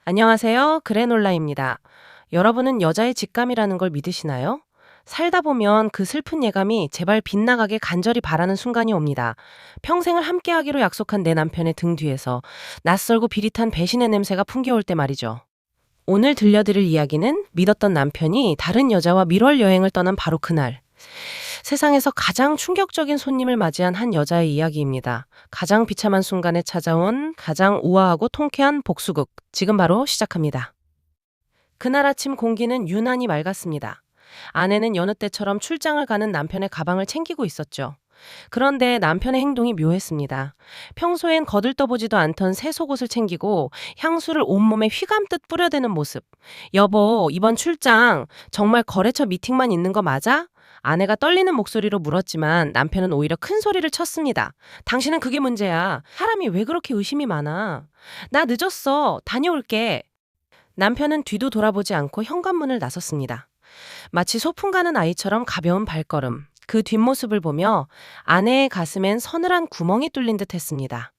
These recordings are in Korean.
안녕하세요. 그래놀라입니다. 여러분은 여자의 직감이라는 걸 믿으시나요? 살다 보면 그 슬픈 예감이 제발 빗나가길 간절히 바라는 순간이 옵니다. 평생을 함께하기로 약속한 내 남편의 등 뒤에서 낯설고 비릿한 배신의 냄새가 풍겨올 때 말이죠. 오늘 들려드릴 이야기는 믿었던 남편이 다른 여자와 밀월 여행을 떠난 바로 그날. 세상에서 가장 충격적인 손님을 맞이한 한 여자의 이야기입니다. 가장 비참한 순간에 찾아온 가장 우아하고 통쾌한 복수극. 지금 바로 시작합니다. 그날 아침 공기는 유난히 맑았습니다. 아내는 여느 때처럼 출장을 가는 남편의 가방을 챙기고 있었죠. 그런데 남편의 행동이 묘했습니다. 평소엔 거들떠보지도 않던 새 속옷을 챙기고 향수를 온몸에 휘감듯 뿌려대는 모습. 여보, 이번 출장 정말 거래처 미팅만 있는 거 맞아? 아내가 떨리는 목소리로 물었지만 남편은 오히려 큰 소리를 쳤습니다. 당신은 그게 문제야. 사람이 왜 그렇게 의심이 많아? 나 늦었어. 다녀올게. 남편은 뒤도 돌아보지 않고 현관문을 나섰습니다. 마치 소풍 가는 아이처럼 가벼운 발걸음. 그 뒷모습을 보며 아내의 가슴엔 서늘한 구멍이 뚫린 듯 했습니다.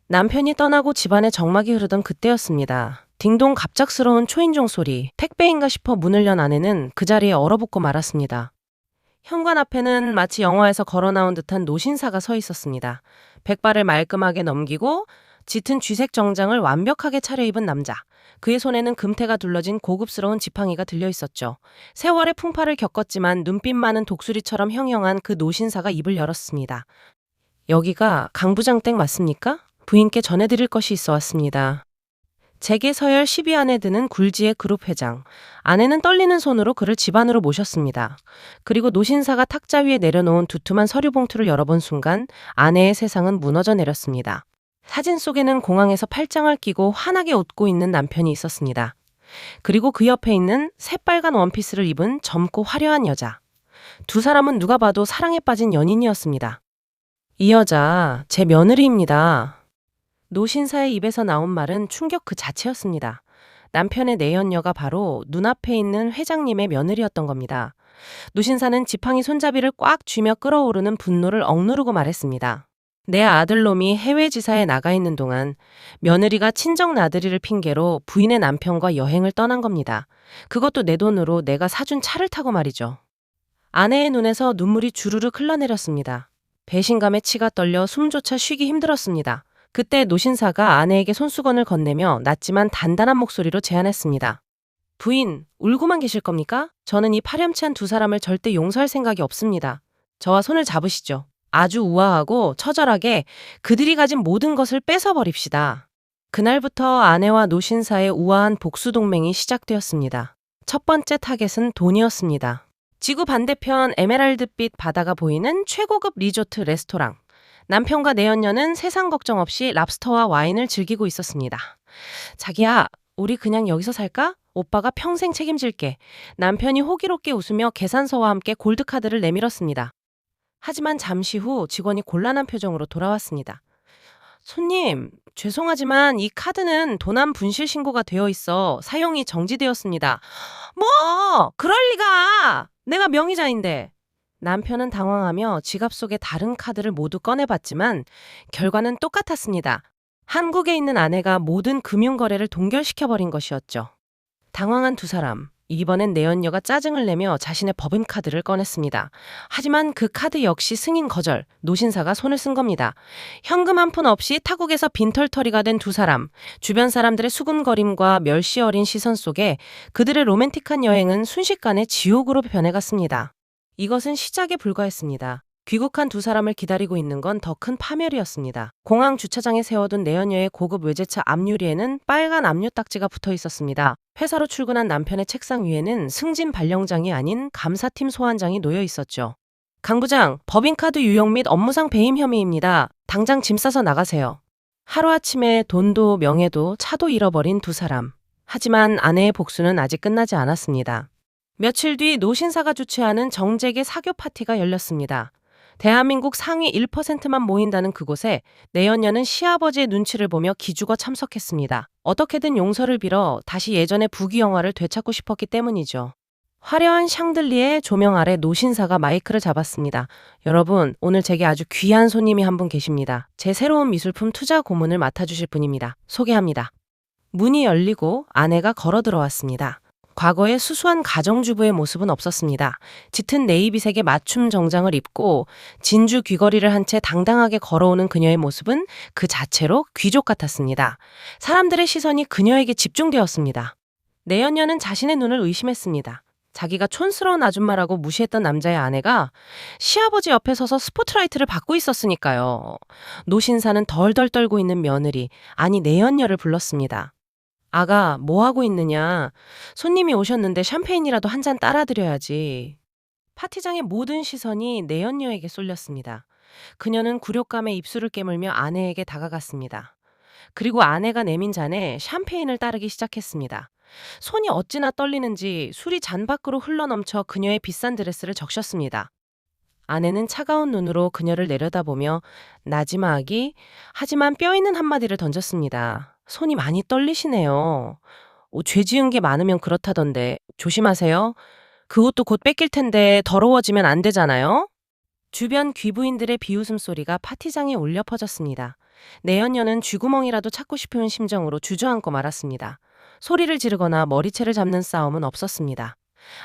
남편이 떠나고 집안에 정막이 흐르던 그때였습니다. 딩동 갑작스러운 초인종 소리. 택배인가 싶어 문을 연 아내는 그 자리에 얼어붙고 말았습니다. 현관 앞에는 마치 영화에서 걸어 나온 듯한 노신사가 서 있었습니다. 백발을 말끔하게 넘기고 짙은 쥐색 정장을 완벽하게 차려입은 남자. 그의 손에는 금태가 둘러진 고급스러운 지팡이가 들려 있었죠. 세월의 풍파를 겪었지만 눈빛만은 독수리처럼 형형한 그 노신사가 입을 열었습니다. 여기가 강 부장 댁 맞습니까? 부인께 전해드릴 것이 있어 왔습니다. 재계 서열 10위 안에 드는 굴지의 그룹 회장. 아내는 떨리는 손으로 그를 집 안으로 모셨습니다. 그리고 노신사가 탁자 위에 내려놓은 두툼한 서류 봉투를 열어본 순간 아내의 세상은 무너져 내렸습니다. 사진 속에는 공항에서 팔짱을 끼고 환하게 웃고 있는 남편이 있었습니다. 그리고 그 옆에 있는 새빨간 원피스를 입은 젊고 화려한 여자. 두 사람은 누가 봐도 사랑에 빠진 연인이었습니다. 이 여자 제 며느리입니다. 노신사의 입에서 나온 말은 충격 그 자체였습니다. 남편의 내연녀가 바로 눈앞에 있는 회장님의 며느리였던 겁니다. 노신사는 지팡이 손잡이를 꽉 쥐며 끓어오르는 분노를 억누르고 말했습니다. 내 아들놈이 해외 지사에 나가 있는 동안 며느리가 친정 나들이를 핑계로 부인의 남편과 여행을 떠난 겁니다. 그것도 내 돈으로 내가 사준 차를 타고 말이죠. 아내의 눈에서 눈물이 주르륵 흘러내렸습니다. 배신감에 치가 떨려 숨조차 쉬기 힘들었습니다. 그때 노신사가 아내에게 손수건을 건네며 낮지만 단단한 목소리로 제안했습니다. 부인, 울고만 계실 겁니까? 저는 이 파렴치한 두 사람을 절대 용서할 생각이 없습니다. 저와 손을 잡으시죠. 아주 우아하고 처절하게 그들이 가진 모든 것을 뺏어버립시다. 그날부터 아내와 노신사의 우아한 복수 동맹이 시작되었습니다. 첫 번째 타겟은 돈이었습니다. 지구 반대편 에메랄드빛 바다가 보이는 최고급 리조트 레스토랑. 남편과 내연녀는 세상 걱정 없이 랍스터와 와인을 즐기고 있었습니다. 자기야, 우리 그냥 여기서 살까? 오빠가 평생 책임질게. 남편이 호기롭게 웃으며 계산서와 함께 골드카드를 내밀었습니다. 하지만 잠시 후 직원이 곤란한 표정으로 돌아왔습니다. 손님, 죄송하지만 이 카드는 도난 분실 신고가 되어 있어 사용이 정지되었습니다. 뭐? 그럴 리가! 내가 명의자인데. 남편은 당황하며 지갑 속에 다른 카드를 모두 꺼내봤지만 결과는 똑같았습니다. 한국에 있는 아내가 모든 금융거래를 동결시켜버린 것이었죠. 당황한 두 사람. 이번엔 내연녀가 짜증을 내며 자신의 법인카드를 꺼냈습니다. 하지만 그 카드 역시 승인 거절, 노신사가 손을 쓴 겁니다. 현금 한 푼 없이 타국에서 빈털터리가 된 두 사람. 주변 사람들의 수군거림과 멸시 어린 시선 속에 그들의 로맨틱한 여행은 순식간에 지옥으로 변해갔습니다. 이것은 시작에 불과했습니다. 귀국한 두 사람을 기다리고 있는 건 더 큰 파멸이었습니다. 공항 주차장에 세워둔 내연녀의 고급 외제차 앞유리에는 빨간 압류 딱지가 붙어 있었습니다. 회사로 출근한 남편의 책상 위에는 승진 발령장이 아닌 감사팀 소환장이 놓여 있었죠. 강 부장, 법인카드 유용 및 업무상 배임 혐의입니다. 당장 짐 싸서 나가세요. 하루아침에 돈도 명예도 차도 잃어버린 두 사람. 하지만 아내의 복수는 아직 끝나지 않았습니다. 며칠 뒤 노신사가 주최하는 정재계 사교 파티가 열렸습니다. 대한민국 상위 1%만 모인다는 그곳에 내연녀는 시아버지의 눈치를 보며 기죽어 참석했습니다. 어떻게든 용서를 빌어 다시 예전의 부귀영화를 되찾고 싶었기 때문이죠. 화려한 샹들리에 조명 아래 노신사가 마이크를 잡았습니다. 여러분, 오늘 제게 아주 귀한 손님이 한 분 계십니다. 제 새로운 미술품 투자 고문을 맡아주실 분입니다. 소개합니다. 문이 열리고 아내가 걸어 들어왔습니다. 과거의 수수한 가정주부의 모습은 없었습니다. 짙은 네이비색의 맞춤 정장을 입고 진주 귀걸이를 한 채 당당하게 걸어오는 그녀의 모습은 그 자체로 귀족 같았습니다. 사람들의 시선이 그녀에게 집중되었습니다. 내연녀는 자신의 눈을 의심했습니다. 자기가 촌스러운 아줌마라고 무시했던 남자의 아내가 시아버지 옆에 서서 스포트라이트를 받고 있었으니까요. 노신사는 덜덜 떨고 있는 며느리, 아니 내연녀를 불렀습니다. 아가, 뭐 하고 있느냐? 손님이 오셨는데 샴페인이라도 한 잔 따라드려야지. 파티장의 모든 시선이 내연녀에게 쏠렸습니다. 그녀는 굴욕감에 입술을 깨물며 아내에게 다가갔습니다. 그리고 아내가 내민 잔에 샴페인을 따르기 시작했습니다. 손이 어찌나 떨리는지 술이 잔 밖으로 흘러넘쳐 그녀의 비싼 드레스를 적셨습니다. 아내는 차가운 눈으로 그녀를 내려다보며 나지막이 하지만 뼈 있는 한마디를 던졌습니다. 손이 많이 떨리시네요. 죄 지은 게 많으면 그렇다던데 조심하세요. 그 옷도 곧 뺏길 텐데 더러워지면 안 되잖아요. 주변 귀부인들의 비웃음 소리가 파티장에 울려 퍼졌습니다. 내연녀는 쥐구멍이라도 찾고 싶은 심정으로 주저앉고 말았습니다. 소리를 지르거나 머리채를 잡는 싸움은 없었습니다.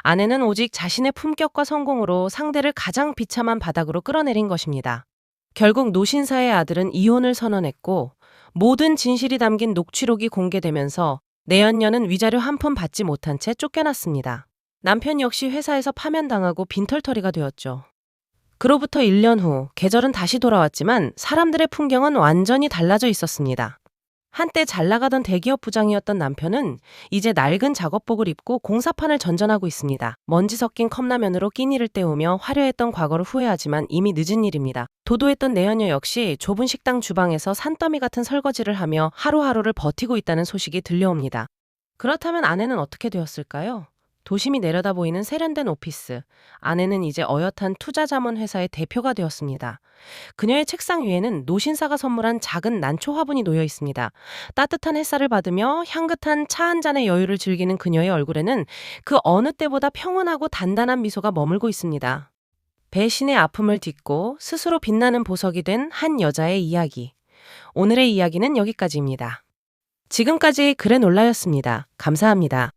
아내는 오직 자신의 품격과 성공으로 상대를 가장 비참한 바닥으로 끌어내린 것입니다. 결국 노신사의 아들은 이혼을 선언했고 모든 진실이 담긴 녹취록이 공개되면서 내연녀는 위자료 한 푼 받지 못한 채 쫓겨났습니다. 남편 역시 회사에서 파면당하고 빈털터리가 되었죠. 그로부터 1년 후 계절은 다시 돌아왔지만 사람들의 풍경은 완전히 달라져 있었습니다. 한때 잘 나가던 대기업 부장이었던 남편은 이제 낡은 작업복을 입고 공사판을 전전하고 있습니다. 먼지 섞인 컵라면으로 끼니를 때우며 화려했던 과거를 후회하지만 이미 늦은 일입니다. 도도했던 내연녀 역시 좁은 식당 주방에서 산더미 같은 설거지를 하며 하루하루를 버티고 있다는 소식이 들려옵니다. 그렇다면 아내는 어떻게 되었을까요? 도심이 내려다 보이는 세련된 오피스. 아내는 이제 어엿한 투자자문 회사의 대표가 되었습니다. 그녀의 책상 위에는 노신사가 선물한 작은 난초 화분이 놓여 있습니다. 따뜻한 햇살을 받으며 향긋한 차 한 잔의 여유를 즐기는 그녀의 얼굴에는 그 어느 때보다 평온하고 단단한 미소가 머물고 있습니다. 배신의 아픔을 딛고 스스로 빛나는 보석이 된 한 여자의 이야기. 오늘의 이야기는 여기까지입니다. 지금까지 그래놀라였습니다. 감사합니다.